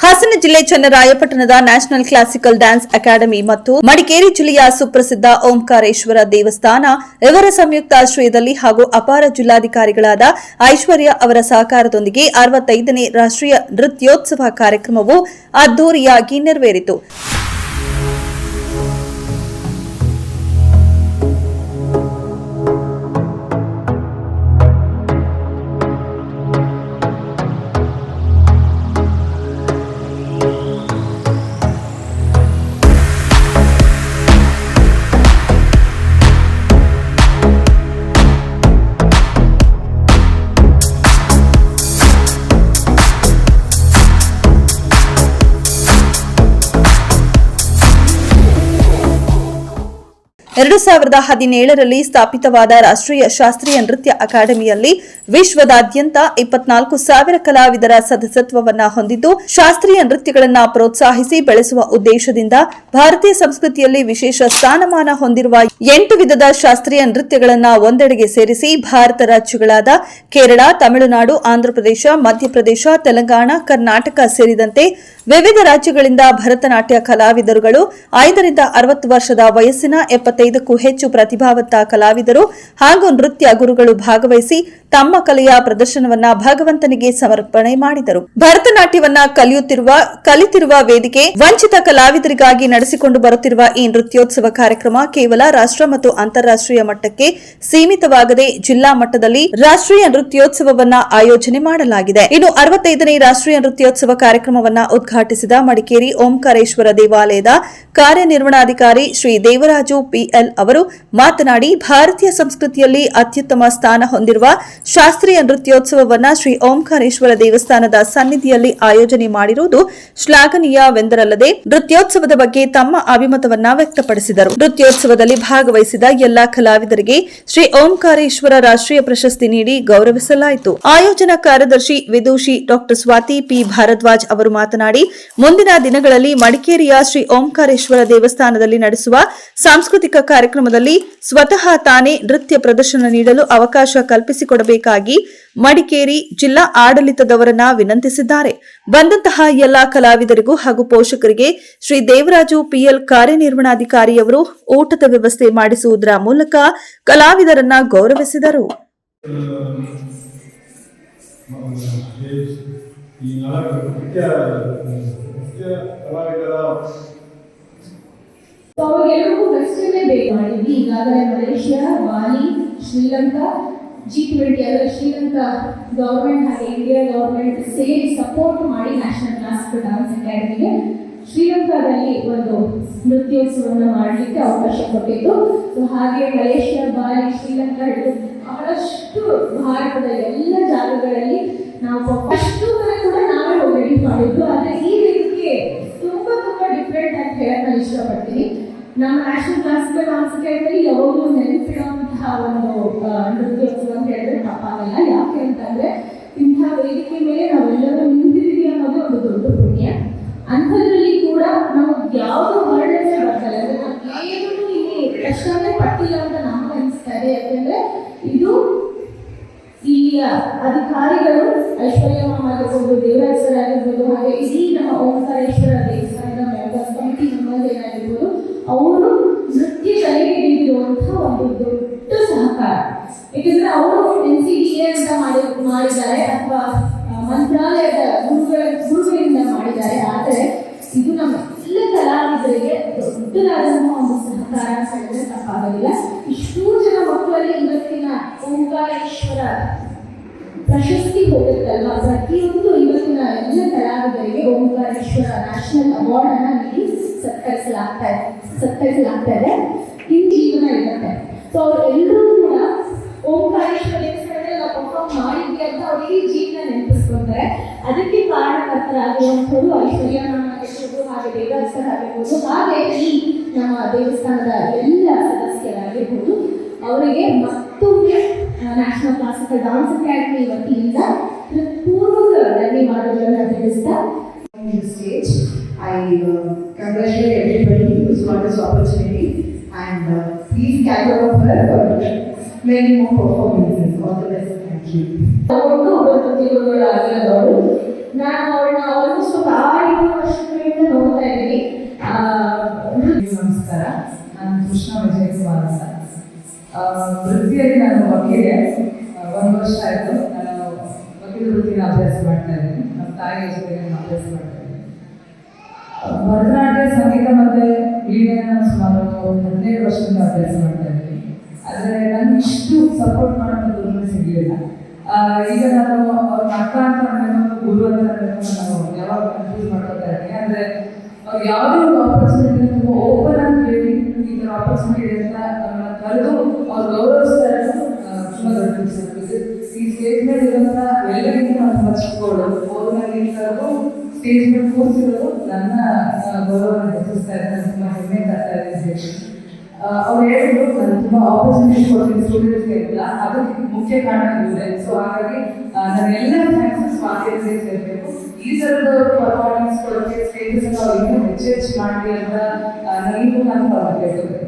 ಹಾಸನ ಜಿಲ್ಲೆ ಚನ್ನರಾಯಪಟ್ಟಣದ national classical dance academy ಮತ್ತು ಮಡಿಕೇರಿ ಜಿಲ್ಲೆಯ ಸುಪ್ರಸಿದ್ಧ ಓಂಕಾರೇಶ್ವರ ದೇವಸ್ಥಾನ ಇವರ ಸಂಯುಕ್ತಾಶ್ರಯದಲ್ಲಿ ಹಾಗೂ ಅಪಾರ ಜಿಲ್ಲಾಧಿಕಾರಿಗಳಾದ ಐಶ್ವರ್ಯ ಅವರ ಸಹಕಾರದೊಂದಿಗೆ 65ನೇ ರಾಷ್ಟ್ರೀಯ ನೃತ್ಯೋತ್ಸವ ಕಾರ್ಯಕ್ರಮವು ಅದ್ದೂರಿಯಾಗಿ ನೆರವೇರಿತು. ಎರಡು 2017ರಲ್ಲಿ ಸ್ಥಾಪಿತವಾದ ರಾಷ್ಟ್ರೀಯ ಶಾಸ್ತ್ರೀಯ ನೃತ್ಯ ಅಕಾಡೆಮಿಯಲ್ಲಿ ವಿಶ್ವದಾದ್ಯಂತ 24,000 ಕಲಾವಿದರ ಸದಸ್ಯತ್ವವನ್ನು ಹೊಂದಿದ್ದು, ಶಾಸ್ತ್ರೀಯ ನೃತ್ಯಗಳನ್ನು ಪ್ರೋತ್ಸಾಹಿಸಿ ಬೆಳೆಸುವ ಉದ್ದೇಶದಿಂದ ಭಾರತೀಯ ಸಂಸ್ಕೃತಿಯಲ್ಲಿ ವಿಶೇಷ ಸ್ಥಾನಮಾನ ಹೊಂದಿರುವ 8 ವಿಧದ ಶಾಸ್ತ್ರೀಯ ನೃತ್ಯಗಳನ್ನು ಒಂದೆಡೆಗೆ ಸೇರಿಸಿ ಭಾರತ ರಾಜ್ಯಗಳಾದ ಕೇರಳ, ತಮಿಳುನಾಡು, ಆಂಧ್ರಪ್ರದೇಶ, ಮಧ್ಯಪ್ರದೇಶ, ತೆಲಂಗಾಣ, ಕರ್ನಾಟಕ ಸೇರಿದಂತೆ ವಿವಿಧ ರಾಜ್ಯಗಳಿಂದ ಭರತನಾಟ್ಯ ಕಲಾವಿದರುಗಳು 5ರಿಂದ 60 ವರ್ಷದ ವಯಸ್ಸಿನ 75ಕ್ಕೂ ಹೆಚ್ಚು ಪ್ರತಿಭಾವಂತ ಕಲಾವಿದರು ಹಾಗೂ ನೃತ್ಯ ಗುರುಗಳು ಭಾಗವಹಿಸಿ ತಮ್ಮ ಕಲೆಯ ಪ್ರದರ್ಶನವನ್ನ ಭಗವಂತನಿಗೆ ಸಮರ್ಪಣೆ ಮಾಡಿದರು. ಭರತನಾಟ್ಯವನ್ನ ಕಲಿತಿರುವ ವೇದಿಕೆ ವಂಚಿತ ಕಲಾವಿದರಿಗಾಗಿ ನಡೆಸಿಕೊಂಡು ಬರುತ್ತಿರುವ ಈ ನೃತ್ಯೋತ್ಸವ ಕಾರ್ಯಕ್ರಮ ಕೇವಲ ರಾಷ್ಟ್ರ ಮತ್ತು ಅಂತಾರಾಷ್ಟ್ರೀಯ ಮಟ್ಟಕ್ಕೆ ಸೀಮಿತವಾಗದೆ ಜಿಲ್ಲಾ ಮಟ್ಟದಲ್ಲಿ ರಾಷ್ಟ್ರೀಯ ನೃತ್ಯೋತ್ಸವವನ್ನ ಆಯೋಜನೆ ಮಾಡಲಾಗಿದೆ. ಇನ್ನು 65ನೇ ರಾಷ್ಟ್ರೀಯ ನೃತ್ಯೋತ್ಸವ ಕಾರ್ಯಕ್ರಮವನ್ನ ಉದ್ಘಾಟಿಸಿದ ಮಡಿಕೇರಿ ಓಂಕಾರೇಶ್ವರ ದೇವಾಲಯದ ಕಾರ್ಯನಿರ್ವಹಣಾಧಿಕಾರಿ ಶ್ರೀ ದೇವರಾಜು ಪಿಎಲ್ ಅವರು ಮಾತನಾಡಿ, ಭಾರತೀಯ ಸಂಸ್ಕೃತಿಯಲ್ಲಿ ಅತ್ಯುತ್ತಮ ಸ್ಥಾನ ಹೊಂದಿರುವ ಶಾಸ್ತ್ರೀಯ ನೃತ್ಯೋತ್ಸವವನ್ನು ಶ್ರೀ ಓಂಕಾರೇಶ್ವರ ದೇವಸ್ಥಾನದ ಸನ್ನಿಧಿಯಲ್ಲಿ ಆಯೋಜನೆ ಮಾಡಿರುವುದು ಶ್ಲಾಘನೀಯವೆಂದರಲ್ಲದೆ ನೃತ್ಯೋತ್ಸವದ ಬಗ್ಗೆ ತಮ್ಮ ಅಭಿಮತವನ್ನ ವ್ಯಕ್ತಪಡಿಸಿದರು. ನೃತ್ಯೋತ್ಸವದಲ್ಲಿ ಭಾಗವಹಿಸಿದ ಎಲ್ಲಾ ಕಲಾವಿದರಿಗೆ ಶ್ರೀ ಓಂಕಾರೇಶ್ವರ ರಾಷ್ಟ್ರೀಯ ಪ್ರಶಸ್ತಿ ನೀಡಿ ಗೌರವಿಸಲಾಯಿತು. ಆಯೋಜನಾ ಕಾರ್ಯದರ್ಶಿ ವಿದೂಷಿ ಡಾ ಸ್ವಾತಿ ಪಿ ಭಾರದ್ವಾಜ್ ಅವರು ಮಾತನಾಡಿ, ಮುಂದಿನ ದಿನಗಳಲ್ಲಿ ಮಡಿಕೇರಿಯ ಶ್ರೀ ಓಂಕಾರೇಶ್ವರ ದೇವಸ್ಥಾನದಲ್ಲಿ ನಡೆಸುವ ಸಾಂಸ್ಕೃತಿಕ ಕಾರ್ಯಕ್ರಮದಲ್ಲಿ ಸ್ವತಃ ತಾನೇ ನೃತ್ಯ ಪ್ರದರ್ಶನ ನೀಡಲು ಅವಕಾಶ ಕಲ್ಪಿಸಿಕೊಡಬೇಕಾಗಿ ಮಡಿಕೇರಿ ಜಿಲ್ಲಾ ಆಡಳಿತದವರನ್ನ ವಿನಂತಿಸಿದ್ದಾರೆ. ಬಂದಂತಹ ಎಲ್ಲಾ ಕಲಾವಿದರಿಗೂ ಹಾಗೂ ಪೋಷಕರಿಗೆ ಶ್ರೀ ದೇವರಾಜು ಪಿಎಲ್ ಕಾರ್ಯನಿರ್ವಹಣಾಧಿಕಾರಿಯವರು ಊಟದ ವ್ಯವಸ್ಥೆ ಮಾಡಿಸುವುದರ ಮೂಲಕ ಕಲಾವಿದರನ್ನ ಗೌರವಿಸಿದರು. ಅವರಿಗೆಲ್ಲರಿಗೂ ಬೆಸ್ಟನ್ನೇ ಬೇಕು ಮಾಡಿದ್ವಿ. ಈಗಾಗಲೇ ಮಲೇಷಿಯಾ, ಬಾಲಿ, ಶ್ರೀಲಂಕಾ, G20 ಅದರ ಶ್ರೀಲಂಕಾ ಗವರ್ಮೆಂಟ್ ಹಾಗೆ ಇಂಡಿಯಾ ಗವರ್ಮೆಂಟ್ ಸೇರಿ ಸಪೋರ್ಟ್ ಮಾಡಿ ನ್ಯಾಷನಲ್ ಕ್ಲಾಸಿಕಲ್ ಡ್ಯಾನ್ಸ್ ಅಕಾಡೆಮಿಗೆ ಶ್ರೀಲಂಕಾದಲ್ಲಿ ಒಂದು ನೃತ್ಯೋತ್ಸವವನ್ನು ಮಾಡಲಿಕ್ಕೆ ಅವಕಾಶ ಕೊಟ್ಟಿತ್ತು. ಹಾಗೆ ಮಲೇಷಿಯಾ, ಬಾಲಿ, ಶ್ರೀಲಂಕಾ ಹಿಡಿದು ಬಹಳಷ್ಟು ಭಾರತದ ಎಲ್ಲ ಜಾಗಗಳಲ್ಲಿ ನಾವು ಅಷ್ಟು ಕೂಡ ನಾವೇ ಹೋಗಿ ರೆಡಿ ಮಾಡಿದ್ದು. ಆದರೆ ಈ ವೇದಿಕೆ ತುಂಬಾ ಡಿಫ್ರೆಂಟ್ ಅಂತ ಹೇಳಕ್ ನಾನು ಇಷ್ಟಪಡ್ತೀನಿ. ನಮ್ಮ ನ್ಯಾಷನಲ್ ಕ್ಲಾಸಿಕಲ್ ಡ್ಯಾನ್ಸ್ ಅಕಾಡೆಮಿಯಲ್ಲಿ ಯಾವಾಗಲೂ ನೆನಪಿಡುವಂತಹ ಒಂದು ನೃತ್ಯೋತ್ಸವ ಅಂತ ಹೇಳಿದ್ರೆ ತಪ್ಪಾಗಲ್ಲ. ಯಾಕೆ ಅಂತಂದ್ರೆ ಇಂಥ ವೇದಿಕೆ ಮೇಲೆ ನಾವೆಲ್ಲರೂ ನಿಂತಿದ್ದೀವಿ ಅನ್ನೋದು ಒಂದು ದೊಡ್ಡ ಪುಣ್ಯ. ಅಂಥದ್ರಲ್ಲಿ ಕೂಡ ನಮಗೆ ಯಾವುದು ವರ್ಣನೆ ಬರ್ತಲ್ಲ, ಅಂದ್ರೆ ನಾವು ಏನು ಇಲ್ಲಿ ಕಷ್ಟನೇ ಪಟ್ಟಿಲ್ಲ ಅಂತ ನಮ್ಗೆ ಅನಿಸ್ತಾ ಇದೆ. ಯಾಕಂದ್ರೆ ಇದು ಇಲ್ಲಿಯ ಅಧಿಕಾರಿಗಳು ಐಶ್ವರ್ಯ ಆಗಿರ್ಬೋದು, ದೇವರಾಜ್ ಸರ್ ಆಗಿರ್ಬೋದು, ಹಾಗೆ ಇಡೀ ನಮ್ಮ ಓಂಕಾರೇಶ್ವರ ದೇವಸ್ಥಾನದ ಮೆಂಬರ್ಸ್ ಕಮಿಟಿ ಮೆಂಬರ್ಸ್ ಏನಾಗಿರ್ಬೋದು, ಅವರು ನೃತ್ಯ ಕಲೆಗೆ ನೀಡಿರುವಂತಹ ಒಂದು ದೊಡ್ಡ ಸಹಕಾರ. ಯಾಕಂದ್ರೆ ಅವರು NCDA ಅಂತ ಮಾಡಿದ್ದಾರೆ ಅಥವಾ ಮಂತ್ರಾಲಯದ ಗುರುಗಳಿಂದ ಮಾಡಿದ್ದಾರೆ. ಆದರೆ ಇದು ನಮ್ಮ ಎಲ್ಲ ಕಲಾವಿದರಿಗೆ ದೊಡ್ಡದಾದಂತಹ ಒಂದು ಸಹಕಾರ ಅಂತ ಹೇಳಿದ್ರೆ ತಪ್ಪಾಗಲಿಲ್ಲ. ಇಷ್ಟೂ ಜನ ಮಕ್ಕಳಲ್ಲಿ ಇವತ್ತಿನ ಓಂಕಾರೇಶ್ವರ ಪ್ರಶಸ್ತಿ ಹೋಗುತ್ತಲ್ವಾ, ಪ್ರತಿಯೊಂದು ಇವತ್ತಿನ ಎಲ್ಲ ಕಲಾವಿದರಿಗೆ ಓಂಕಾರೇಶ್ವರ ನ್ಯಾಷನಲ್ ಅವಾರ್ಡ್ ಅನ್ನ ನೀಡಿ ಸತ್ಕರಿಸಲಾಗ್ತಾ ಇದೆ. ಇನ್ನು ಜೀವನ ಇರುತ್ತೆ. ಸೊ ಅವರೆಲ್ಲರೂ ಕೂಡ ಓಂಕಾರೇಶ್ವರ ದೇವಸ್ಥಾನದಲ್ಲಿ ನಾವು ಪರ್ಫಾರ್ಮ್ ಮಾಡಿದ್ವಿ ಅಂತ ಅವರಿಗೆ ಜೀವನ ನೆನಪಿಸ್ಕೊತಾರೆ. ಅದಕ್ಕೆ ಕಾರಣಕರ್ತರಾಗಿರುವಂಥದ್ದು ಐಶ್ವರ್ಯ ಆಗಿರ್ಬೋದು, ಹಾಗೆ ದೇವರಾಜ್ ಸರ್ ಆಗಿರ್ಬೋದು, ಹಾಗೆ ಈ ನಮ್ಮ ದೇವಸ್ಥಾನದ ಎಲ್ಲ ಸದಸ್ಯರಾಗಿರ್ಬೋದು. ಅವರಿಗೆ ಮತ್ತೊಮ್ಮೆ ನ್ಯಾಷನಲ್ ಕ್ಲಾಸಿಕಲ್ ಡ್ಯಾನ್ಸ್ ಅಕಾಡೆಮಿ ವತಿಯಿಂದ ಪೂರ್ವಕ ಧನ್ಯವಾದಗಳನ್ನು ತಿಳಿಸ್ತಾ I congratulate everybody who's got this opportunity and please gather up her for many more performances. All the best. Thank you. ನಾನು ಅವಳನ್ನ ಆಲ್ಮೋಸ್ಟ್ ಒಂದು 6 ವರ್ಷಗಳಿಂದ ನೋಡ್ತಾ ಇದ್ದೀವಿ. ನಮಸ್ಕಾರ, ನಾನು ಕೃಷ್ಣ ವಿಜಯಕುಮಾರ್ ಅಂತ. ವೃತ್ತಿಯಲ್ಲಿ ನಾನು ವಕೀಲೆ. 1 ವರ್ಷ ಆಯಿತು ನಾನು ವಕೀಲ ವೃತ್ತಿನ ಅಭ್ಯಾಸ ಮಾಡ್ತಾ ಇದ್ದೀನಿ. ನಮ್ಮ ತಾಯಿಯ ಜೊತೆಗೆ ನಾನು ಅಭ್ಯಾಸ ಮಾಡ್ತಾ ಇದ್ದೀನಿ. ಭರತನಾಟ್ಯ, ಸಂಗೀತ ಮತ್ತು ವೀಣೆನ ನಾನು ಸುಮಾರು 15 ವರ್ಷದಿಂದ ಅಭ್ಯಾಸ ಮಾಡ್ತಾ ಇದ್ದೀನಿ. ಆದರೆ ನನಗೆ ಇಷ್ಟು ಸಪೋರ್ಟ್ ಮಾಡೋದು ಸಿಗಲಿಲ್ಲ. ಈಗ ನಾನು ಅವ್ರ ಅಕ್ಕ ಅಂತ ಗುರು ಅಂತ ನಾನು ಯಾವಾಗ ಕನ್ಫ್ಯೂಸ್ ಮಾಡ್ಕೊತಾ ಇದ್ದೀನಿ. ಅಂದರೆ ಅವ್ರು ಯಾವುದೇ ಒಂದು ಆಪರ್ಚುನಿಟಿ ತುಂಬ ಓಪನ್ ಆಗಿ ಹೇಳಿ ಈ ಥರ ಆಪರ್ಚುನಿಟಿ ಇದೆ ಅಂತ ನಮ್ಮನ್ನ ಕರೆದು ಅವ್ರು ಗೌರವಿಸ್ತಾ ಇರೋದು ತುಂಬ ದೊಡ್ಡ ವಿಷಯ. ಈ ಸ್ಟೇಜ್ ಮೇಲೆ ಇರೋಂಥ ಎಲ್ಲರಿಗೂ ನಾನು ತುಂಬ ಚಿಕ್ಕವಳು. ಅವ್ರನ್ನ ಕರೆದು ಸ್ಟೇಜ್ ಮೇಲೆ ಕೂರಿಸಿರೋದು ನನ್ನ ಗೌರವವನ್ನು ಹೆಚ್ಚಿಸ್ತಾ ಇದೆ. ನಾನು ತುಂಬ ಹೆಮ್ಮೆ ತರ್ತಾ ಇದ್ದೀನಿ. ಅವ್ರು ಹೇಳಿದ್ರು ನಾನು ತುಂಬ ಆಪರ್ಚುನಿಟಿ ಕೊಡ್ತೀನಿ ಸ್ಟೂಡೆಂಟ್ಸ್ಗೆ ಅಂತ. ಅದಕ್ಕೆ ಮುಖ್ಯ ಕಾರಣ ಇದೆ. ಸೊ ಹಾಗಾಗಿ ನಾನು ಎಲ್ಲ ಥ್ಯಾಂಕ್ಸ್ ಸ್ವಾತಿಯಲ್ಲಿ ಸೇರಬೇಕು. ಈ ಥರದ ಪರ್ಫಾರ್ಮೆನ್ಸ್ ಕೊಡೋಕ್ಕೆ ಸ್ಟೇಜಸ್ ಅವ್ರು ಇನ್ನೂ ಹೆಚ್ಚು ಮಾಡಲಿ ಅಂತ ನನಗೂ ನಾನು ಕೇಳ್ತೇನೆ.